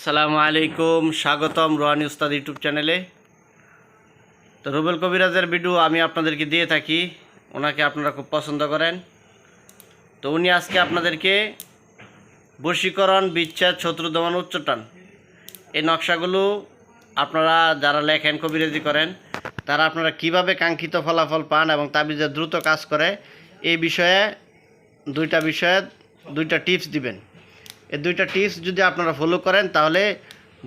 আসসালামু আলাইকুম, স্বাগতম রোহানি উস্তাদ ইউটিউব চ্যানেলে। তো রুবেল কবিরাজের ভিডিও আমি আপনাদেরকে দিয়ে থাকি, ওনাকে আপনারা খুব পছন্দ করেন। তো উনি আজকে আপনাদেরকে বশীকরণ, বিচ্ছেদ, শত্রু দমন, উচ্চাটন এই নকশাগুলো আপনারা যারা লেখেন, কবিরাজি করেন, তারা আপনারা কিভাবে কাঙ্ক্ষিত ফলাফল পান এবং তাবিজে দ্রুত কাজ করে এই বিষয়ে দুইটা টিপস দিবেন। এই দুইটা টিপস যদি আপনারা ফলো করেন তাহলে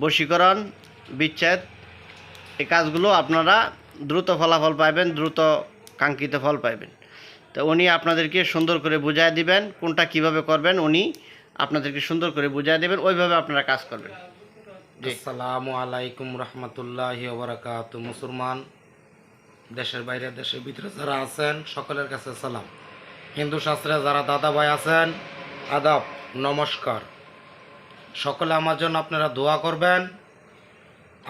বশীকরণ, বিচ্ছেদ এই কাজগুলো আপনারা দ্রুত ফলাফল পাইবেন, দ্রুত কাঙ্ক্ষিত ফল পাইবেন। তো উনি আপনাদেরকে সুন্দর করে বুঝায় দিবেন কোনটা কিভাবে করবেন, উনি আপনাদেরকে সুন্দর করে বুঝায় দেবেন, ওইভাবে আপনারা কাজ করবেন। আসসালামু আলাইকুম রহমতুল্লাহি ওয়া বারাকাতুহু। মুসলমান দেশের বাইরে দেশের ভিতরে যারা আছেন সকলের কাছে সালাম। হিন্দু শাস্ত্রে যারা দাদা ভাই আছেন আদাব, নমস্কার। সকলে আমার জন্য আপনারা দোয়া করবেন,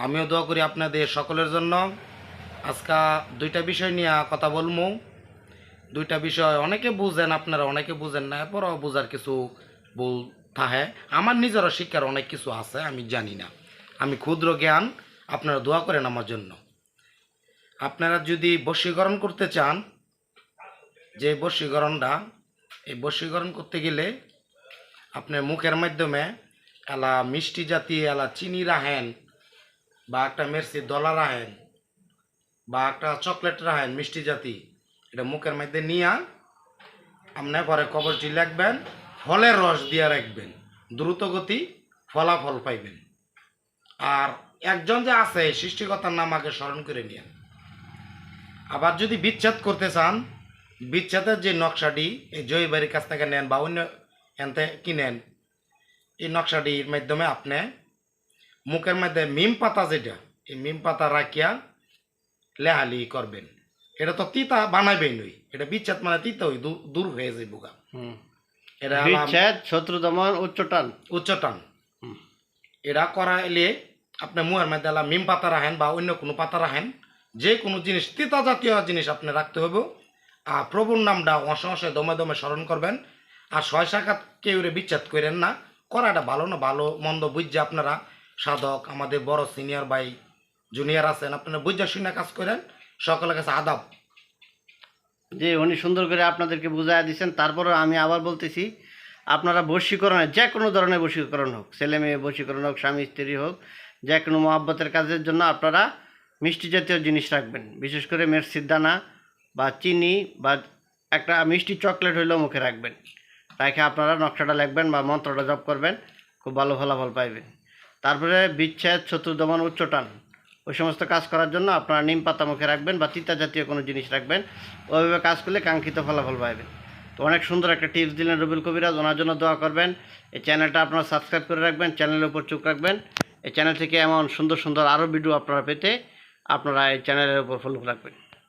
আমিও দোয়া করি আপনাদের সকলের জন্য। আজকে দুইটা বিষয় নিয়ে কথা বলবো। দুইটা বিষয় অনেকে বুঝেন, আপনারা অনেকে বুঝেন না, এরপরও বোঝার কিছু ভুল থাকে। আমার নিজেরও শিক্ষার অনেক কিছু আছে, আমি জানি না, আমি ক্ষুদ্র জ্ঞান। আপনারা দোয়া করেন আমার জন্য। আপনারা যদি বশীকরণ করতে চান, যে বশীকরণটা, এই বশীকরণ করতে গেলে আপনার মুখের মাধ্যমে এলা মিষ্টি জাতীয় এলা চিনি রাখেন, বা একটা মেরসির দলা রাখেন, বা একটা চকলেট রাখেন মিষ্টি জাতি, এটা মুখের মধ্যে নিয়ে আপনি পরে কবরটি লিখবেন, ফলের রস দিয়ে রাখবেন, দ্রুত গতি ফলাফল পাইবেন। আর একজন যে আছে সৃষ্টিকর্তার নাম আগে স্মরণ করে নিয়ে। আবার যদি বিচ্ছেদ করতে চান, বিচ্ছেদের যে নকশাটি এই জয়ীবাড়ির কাছ থেকে নেন বা অন্য এনতে কিনেন, এই নকশাটির মাধ্যমে আপনি মুখের মধ্যে মিম পাতা, যেটা এই মিম পাতা রাখিয়া লেহালি করবেন। এটা তো তিতা বানাইবেই নই, এটা বিচ্ছেদ মানে তিতা ওই দূর হয়ে যায় বুগা। এটা বিচ্ছেদ, শত্রু দমন, উচ্চাটন। এটা করাইলে আপনি মুখের মধ্যে মিম পাতা রাখেন বা অন্য কোনো পাতা রাখেন, যে কোনো জিনিস তিতা জাতীয় জিনিস আপনি রাখতে হবে। আর প্রভুর নামটা অসংশয় দমে দমে স্মরণ করবেন। আর 6 সাকাত কেউ বিচ্ছেদ করেন না, করাটা ভালো না, ভালো মন্দ বুঝছে আপনারা সাধক, আমাদের বড় সিনিয়র ভাই জুনিয়র আছেন, আপনারা বুঝা শুনে কাজ করেন। সকলের কাছে আদাব। যে উনি সুন্দর করে আপনাদেরকে বুঝাই দিচ্ছেন। তারপরে আমি আবার বলতেছি, আপনারা বশীকরণের যে কোনো ধরনের বশীকরণ হোক, ছেলে মেয়ে বশীকরণ হোক, স্বামী স্ত্রী হোক, যে কোনো মহব্বতের কাজের জন্য আপনারা মিষ্টি জাতীয় জিনিস রাখবেন। বিশেষ করে মেরসির দানা বা চিনি বা একটা মিষ্টি চকলেট হইলেও মুখে রাখবেন। রাখে আপনারা নকশাটা লিখবেন বা মন্ত্রটা জপ করবেন, খুব ভালো ফলাফল পাইবেন। তারপরে বিচ্ছেদ, শত্রু দমন, উচ্চাটন ওই সমস্ত কাজ করার জন্য আপনারা নিম পাতা মুখে রাখবেন বা তিতা জাতীয় কোনো জিনিস রাখবেন। ওইভাবে কাজ করলে কাঙ্ক্ষিত ফলাফল পাইবেন। তো অনেক সুন্দর একটা টিপস দিলেন রুবেল কবিরাজ, ওনার জন্য দোয়া করবেন। এই চ্যানেলটা আপনারা সাবস্ক্রাইব করে রাখবেন, চ্যানেলের উপর চোখ রাখবেন। এই চ্যানেল থেকে এমন সুন্দর সুন্দর আরও ভিডিও আপনারা পেতে আপনারা এই চ্যানেলের উপর ফলো রাখবেন।